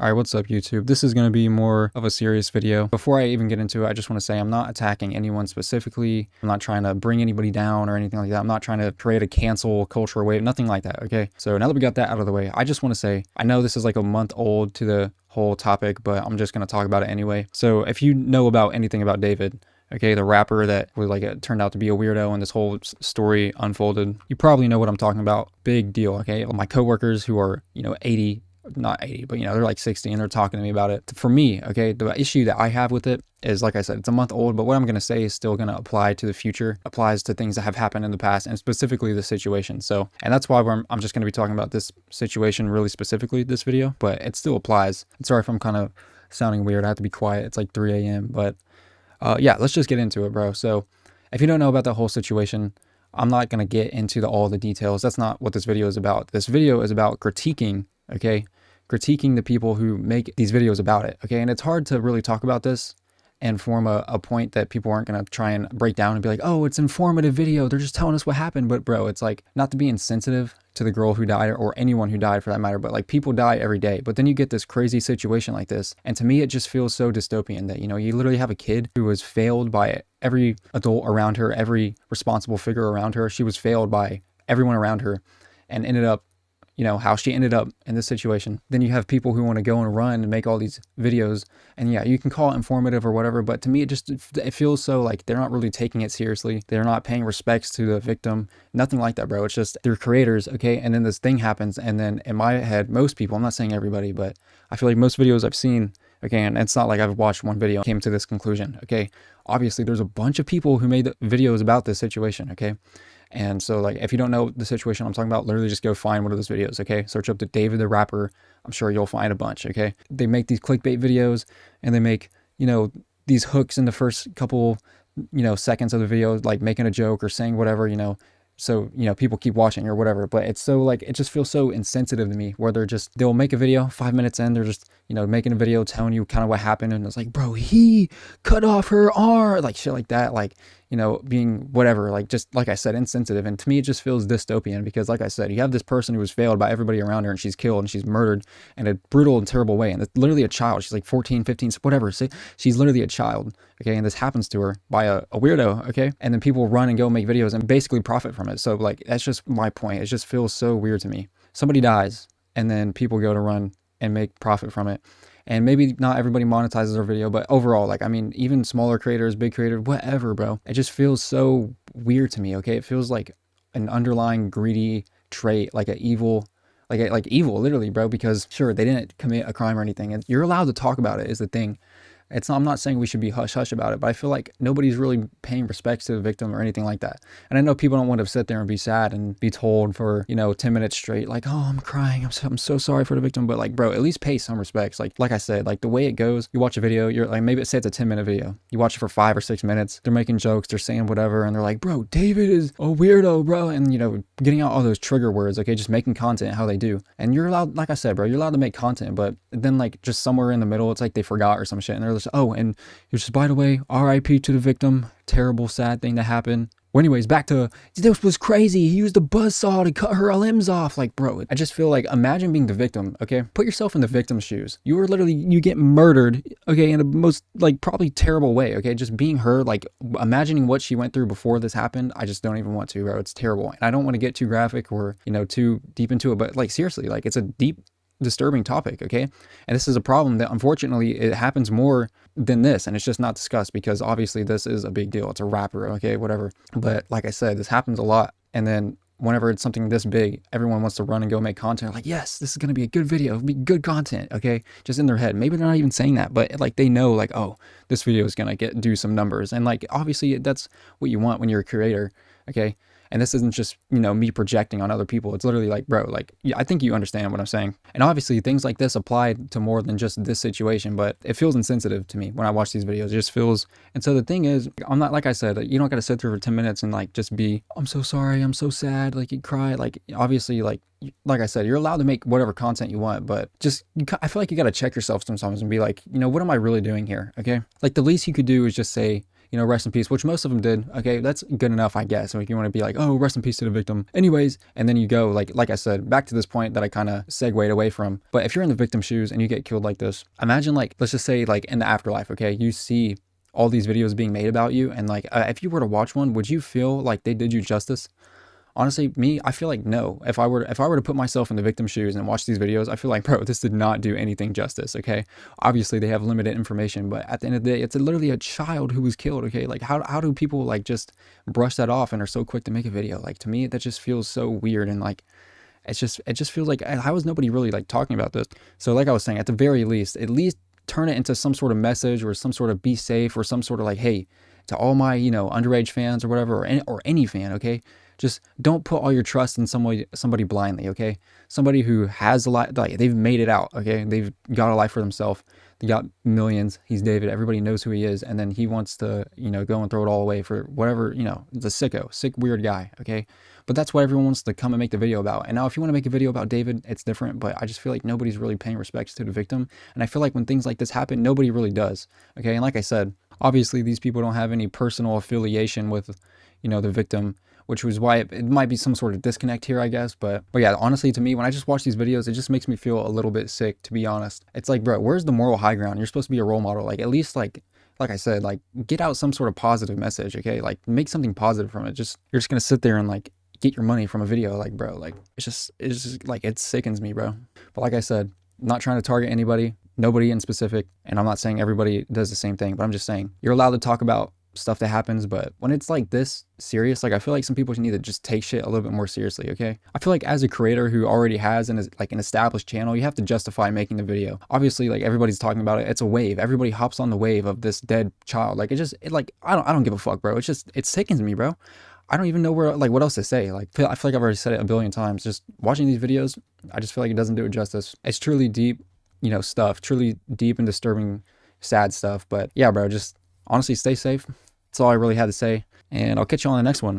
Alright, what's up YouTube? This is going to be more of a serious video. Before I even get into it, I just want to say I'm not attacking anyone specifically. I'm not trying to bring anybody down or anything like that. I'm not trying to create a cancel culture wave, nothing like that, okay? So now that we got that out of the way, I just want to say, I know this is like a month old to the whole topic, but I'm just going to talk about it anyway. So if you know about anything about David, okay, the rapper that was like, it turned out to be a weirdo and this whole story unfolded, you probably know what I'm talking about. Big deal, okay? My coworkers who are, 80, not 80, but they're like 60 and they're talking to me about it. For me, okay, the issue that I have with it is, like I said, it's a month old, but what I'm going to say is still going to apply to the future, applies to things that have happened in the past and specifically the situation. So, and that's why I'm just going to be talking about this situation really specifically this video, but it still applies. And sorry if I'm kind of sounding weird. I have to be quiet. It's like 3 a.m. But yeah, let's just get into it, bro. So if you don't know about the whole situation, I'm not going to get into all the details. That's not what this video is about. This video is about critiquing, okay? Critiquing the people who make these videos about it, okay? And it's hard to really talk about this and form a point that people aren't going to try and break down and be like, oh, it's informative video, they're just telling us what happened. But bro, it's like, not to be insensitive to the girl who died or anyone who died for that matter, but like, people die every day. But then you get this crazy situation like this, and to me it just feels so dystopian that, you literally have a kid who was failed by every adult around her, every responsible figure around her. She was failed by everyone around her and ended up, how she ended up in this situation. Then you have people who want to go and run and make all these videos, and yeah, you can call it informative or whatever, but to me it feels so like they're not really taking it seriously. They're not paying respects to the victim, nothing like that, bro. It's just they're creators, okay? And then this thing happens, and then in my head, most people, I'm not saying everybody, but I feel like most videos I've seen, okay, and it's not like I've watched one video and came to this conclusion, okay? Obviously there's a bunch of people who made videos about this situation, okay? And so, like, if you don't know the situation I'm talking about, literally just go find one of those videos, okay? Search up the David the Rapper. I'm sure you'll find a bunch, okay? They make these clickbait videos, and they make, these hooks in the first couple, seconds of the video, like making a joke or saying whatever, so, people keep watching or whatever. But it's so, like, it just feels so insensitive to me, where they'll make a video 5 minutes in, they're just, making a video telling you kind of what happened. And it's like, bro, he cut off her arm, like shit like that, like, being whatever, like, just like I said, insensitive. And to me, it just feels dystopian because, like I said, you have this person who was failed by everybody around her, and she's killed and she's murdered in a brutal and terrible way. And it's literally a child. She's like 14, 15, whatever. She's literally a child, okay? And this happens to her by a weirdo, okay? And then people run and go make videos and basically profit from it. So, like, that's just my point. It just feels so weird to me. Somebody dies, and then people go to run and make profit from it. And maybe not everybody monetizes their video, but overall, like, I mean, even smaller creators, big creators, whatever, bro. It just feels so weird to me, okay? It feels like an underlying greedy trait, like an evil, like evil, literally, bro, because sure, they didn't commit a crime or anything, and you're allowed to talk about it is the thing. I'm not saying we should be hush-hush about it, but I feel like nobody's really paying respects to the victim or anything like that. And I know people don't want to sit there and be sad and be told for, 10 minutes straight, like, oh, I'm crying, I'm so sorry for the victim. But like, bro, at least pay some respects. Like I said, like the way it goes, you watch a video, you're like, maybe say it's a 10-minute video. You watch it for 5 or 6 minutes. They're making jokes, they're saying whatever, and they're like, bro, David is a weirdo, bro. And, getting out all those trigger words, okay, just making content how they do. And you're allowed, like I said, bro, you're allowed to make content, but then like just somewhere in the middle, it's like they forgot or some shit. And they're just, oh, and you're just, by the way, RIP to the victim. Terrible, sad thing that happened. Well, anyways, back to, this was crazy. He used a buzzsaw to cut her limbs off. Like, bro, I just feel like, imagine being the victim, okay? Put yourself in the victim's shoes. You were literally, you get murdered, okay, in a most, like, probably terrible way, okay? Just being her, like, imagining what she went through before this happened, I just don't even want to, bro. It's terrible. And I don't want to get too graphic or, too deep into it, but, like, seriously, like, it's a deep, disturbing topic, okay? And this is a problem that unfortunately it happens more than this, and it's just not discussed because obviously this is a big deal. It's a rapper, okay, whatever. But like I said, this happens a lot, and then whenever it's something this big, everyone wants to run and go make content like, yes, this is going to be a good video, it'll be good content, okay? Just in their head. Maybe they're not even saying that, but like they know, like, oh, this video is going to do some numbers. And like obviously that's what you want when you're a creator, okay? And this isn't just, me projecting on other people. It's literally like, bro, like, yeah, I think you understand what I'm saying. And obviously things like this apply to more than just this situation, but it feels insensitive to me when I watch these videos. It just feels, and so the thing is, I'm not, like I said, you don't got to sit through for 10 minutes and like, just be, I'm so sorry, I'm so sad, like you cry. Like, obviously, like I said, you're allowed to make whatever content you want, but just, I feel like you got to check yourself sometimes and be like, what am I really doing here? Okay. Like the least you could do is just say, you know, rest in peace, which most of them did. Okay, that's good enough, I guess. So if you want to be like, oh, rest in peace to the victim. Anyways, and then you go, like I said, back to this point that I kind of segued away from. But if you're in the victim's shoes and you get killed like this, imagine like, let's just say like in the afterlife, okay, you see all these videos being made about you, and like if you were to watch one, would you feel like they did you justice? Honestly, me, I feel like no. If I were to put myself in the victim's shoes and watch these videos, I feel like, bro, this did not do anything justice, okay? Obviously, they have limited information, but at the end of the day, it's literally a child who was killed, okay? Like, how do people, like, just brush that off and are so quick to make a video? Like, to me, that just feels so weird, and, like, it just feels like, how is nobody really, like, talking about this? So, like I was saying, at the very least, at least turn it into some sort of message or some sort of be safe or some sort of, like, hey, to all my, you know, underage fans or whatever, or any fan, okay? Just don't put all your trust in somebody blindly, okay? Somebody who has a lot, like they've made it out, okay? They've got a life for themselves. They got millions. He's David. Everybody knows who he is. And then he wants to, you know, go and throw it all away for whatever, you know, the sicko, sick, weird guy, okay? But that's what everyone wants to come and make the video about. And now if you want to make a video about David, it's different, but I just feel like nobody's really paying respects to the victim. And I feel like when things like this happen, nobody really does, okay? And like I said, obviously these people don't have any personal affiliation with, you know, the victim, which was why it might be some sort of disconnect here, I guess. But yeah, honestly, to me, when I just watch these videos, it just makes me feel a little bit sick, to be honest. It's like, bro, where's the moral high ground? You're supposed to be a role model. Like, at least, like I said, like, get out some sort of positive message, okay? Like, make something positive from it. You're just gonna sit there and, like, get your money from a video. Like, bro, like, it's just like, it sickens me, bro. But like I said, I'm not trying to target anybody, nobody in specific. And I'm not saying everybody does the same thing, but I'm just saying, you're allowed to talk about stuff that happens, but when it's like this serious, like I feel like some people need to just take shit a little bit more seriously, okay? I feel like as a creator who already has an established channel, you have to justify making the video. Obviously, like everybody's talking about it, it's a wave. Everybody hops on the wave of this dead child. Like I don't give a fuck, bro. It sickens me, bro. I don't even know what else to say. Like I feel like I've already said it a billion times. Just watching these videos, I just feel like it doesn't do it justice. It's truly deep, you know, stuff, truly deep and disturbing, sad stuff. But yeah, bro, just honestly stay safe. That's all I really had to say, and I'll catch you on the next one.